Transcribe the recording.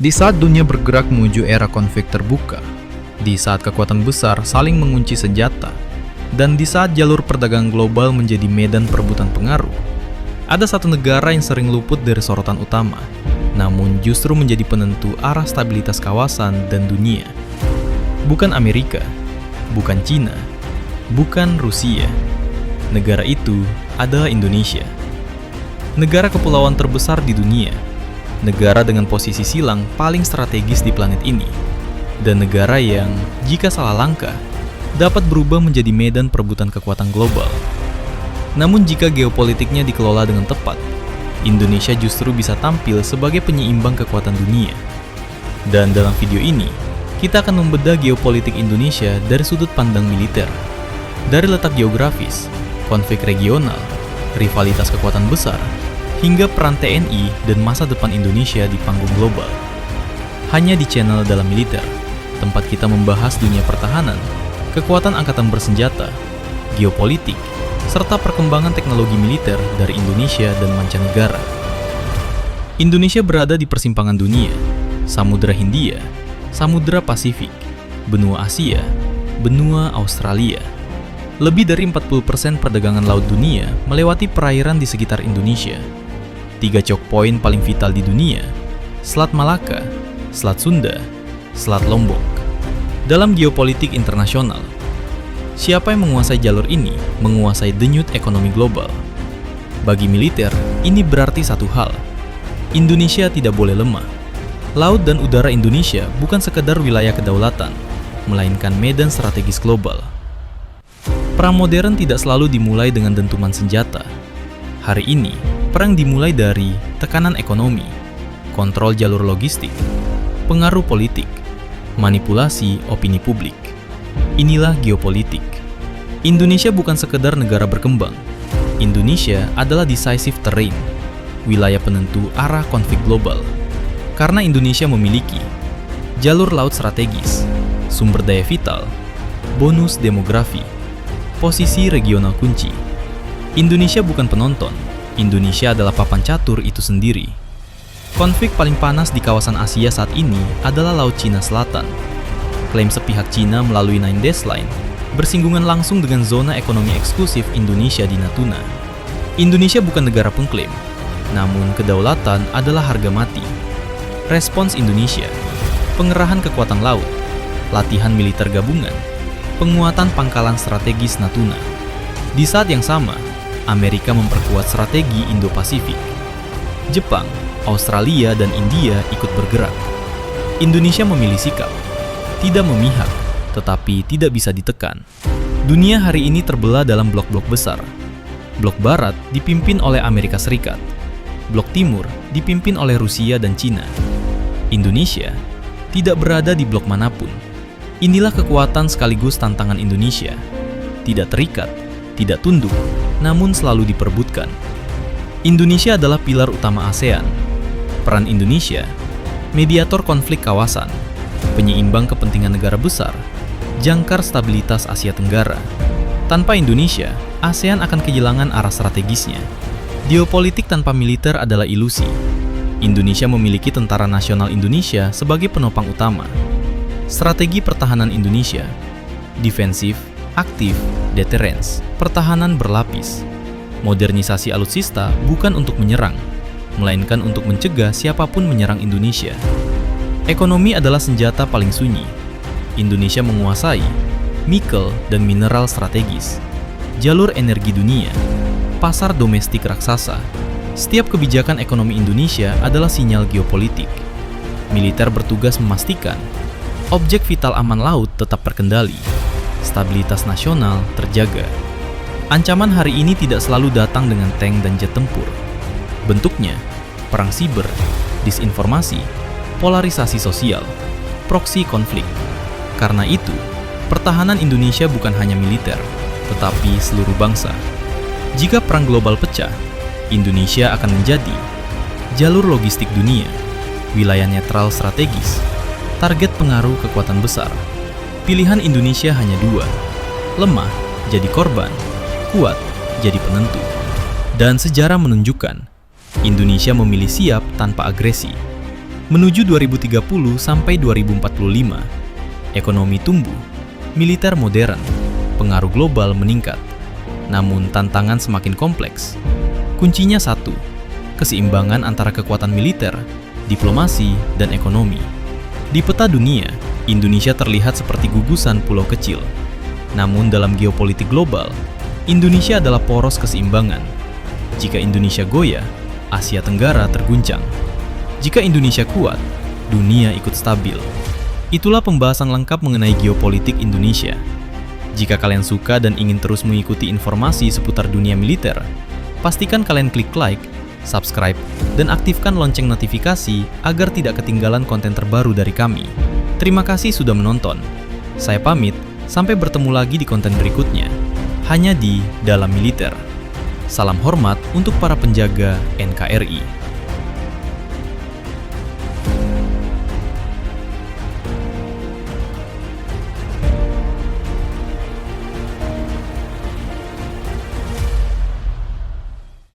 Di saat dunia bergerak menuju era konflik terbuka, di saat kekuatan besar saling mengunci senjata, dan di saat jalur perdagangan global menjadi medan perebutan pengaruh, ada satu negara yang sering luput dari sorotan utama, namun justru menjadi penentu arah stabilitas kawasan dan dunia. Bukan Amerika, bukan Cina, bukan Rusia. Negara itu adalah Indonesia. Negara kepulauan terbesar di dunia, negara dengan posisi silang paling strategis di planet ini, dan negara yang, jika salah langkah, dapat berubah menjadi medan perebutan kekuatan global. Namun jika geopolitiknya dikelola dengan tepat, Indonesia justru bisa tampil sebagai penyeimbang kekuatan dunia. Dan dalam video ini, kita akan membedah geopolitik Indonesia dari sudut pandang militer, dari letak geografis, konflik regional, rivalitas kekuatan besar, hingga peran TNI dan masa depan Indonesia di panggung global. Hanya di channel Dalam Militer, tempat kita membahas dunia pertahanan, kekuatan angkatan bersenjata, geopolitik, serta perkembangan teknologi militer dari Indonesia dan mancanegara. Indonesia berada di persimpangan dunia, Samudra Hindia, Samudra Pasifik, benua Asia, benua Australia. Lebih dari 40% perdagangan laut dunia melewati perairan di sekitar Indonesia. 3 choke point paling vital di dunia, Selat Malaka, Selat Sunda, Selat Lombok. Dalam geopolitik internasional, siapa yang menguasai jalur ini menguasai denyut ekonomi global. Bagi militer, ini berarti satu hal. Indonesia tidak boleh lemah. Laut dan udara Indonesia bukan sekedar wilayah kedaulatan, melainkan medan strategis global. Perang modern tidak selalu dimulai dengan dentuman senjata. Hari ini, perang dimulai dari tekanan ekonomi, kontrol jalur logistik, pengaruh politik, manipulasi opini publik. Inilah geopolitik. Indonesia bukan sekedar negara berkembang. Indonesia adalah decisive terrain, wilayah penentu arah konflik global. Karena Indonesia memiliki jalur laut strategis, sumber daya vital, bonus demografi, posisi regional kunci. Indonesia bukan penonton. Indonesia adalah papan catur itu sendiri. Konflik paling panas di kawasan Asia saat ini adalah Laut Cina Selatan. Klaim sepihak Cina melalui Nine Dash Line bersinggungan langsung dengan zona ekonomi eksklusif Indonesia di Natuna. Indonesia bukan negara pengklaim, namun kedaulatan adalah harga mati. Respons Indonesia, pengerahan kekuatan laut, latihan militer gabungan, penguatan pangkalan strategis Natuna. Di saat yang sama, Amerika memperkuat strategi Indo-Pasifik. Jepang, Australia, dan India ikut bergerak. Indonesia memilih sikap, tidak memihak, tetapi tidak bisa ditekan. Dunia hari ini terbelah dalam blok-blok besar. Blok Barat dipimpin oleh Amerika Serikat. Blok Timur dipimpin oleh Rusia dan Cina. Indonesia tidak berada di blok manapun. Inilah kekuatan sekaligus tantangan Indonesia. Tidak terikat, tidak tunduk, namun selalu diperebutkan. Indonesia adalah pilar utama ASEAN. Peran Indonesia, mediator konflik kawasan, penyeimbang kepentingan negara besar, jangkar stabilitas Asia Tenggara. Tanpa Indonesia, ASEAN akan kehilangan arah strategisnya. Geopolitik tanpa militer adalah ilusi. Indonesia memiliki Tentara Nasional Indonesia sebagai penopang utama. Strategi pertahanan Indonesia, defensif, aktif, deterrence, pertahanan berlapis. Modernisasi alutsista bukan untuk menyerang, melainkan untuk mencegah siapapun menyerang Indonesia. Ekonomi adalah senjata paling sunyi. Indonesia menguasai nikel dan mineral strategis, jalur energi dunia, pasar domestik raksasa. Setiap kebijakan ekonomi Indonesia adalah sinyal geopolitik. Militer bertugas memastikan objek vital aman laut tetap terkendali, stabilitas nasional terjaga. Ancaman hari ini tidak selalu datang dengan tank dan jet tempur. Bentuknya, perang siber, disinformasi, polarisasi sosial, proksi konflik. Karena itu, pertahanan Indonesia bukan hanya militer, tetapi seluruh bangsa. Jika perang global pecah, Indonesia akan menjadi jalur logistik dunia, wilayah netral strategis, target pengaruh kekuatan besar. Pilihan Indonesia hanya dua: lemah jadi korban, kuat jadi penentu. Dan sejarah menunjukkan Indonesia memilih siap tanpa agresi. Menuju 2030 sampai 2045, ekonomi tumbuh, militer modern, pengaruh global meningkat. Namun tantangan semakin kompleks. Kuncinya satu, keseimbangan antara kekuatan militer, diplomasi, dan ekonomi. Di peta dunia, Indonesia terlihat seperti gugusan pulau kecil. Namun dalam geopolitik global, Indonesia adalah poros keseimbangan. Jika Indonesia goyah, Asia Tenggara terguncang. Jika Indonesia kuat, dunia ikut stabil. Itulah pembahasan lengkap mengenai geopolitik Indonesia. Jika kalian suka dan ingin terus mengikuti informasi seputar dunia militer, pastikan kalian klik like, subscribe, dan aktifkan lonceng notifikasi agar tidak ketinggalan konten terbaru dari kami. Terima kasih sudah menonton. Saya pamit, sampai bertemu lagi di konten berikutnya. Hanya di Dalam Militer. Salam hormat untuk para penjaga NKRI.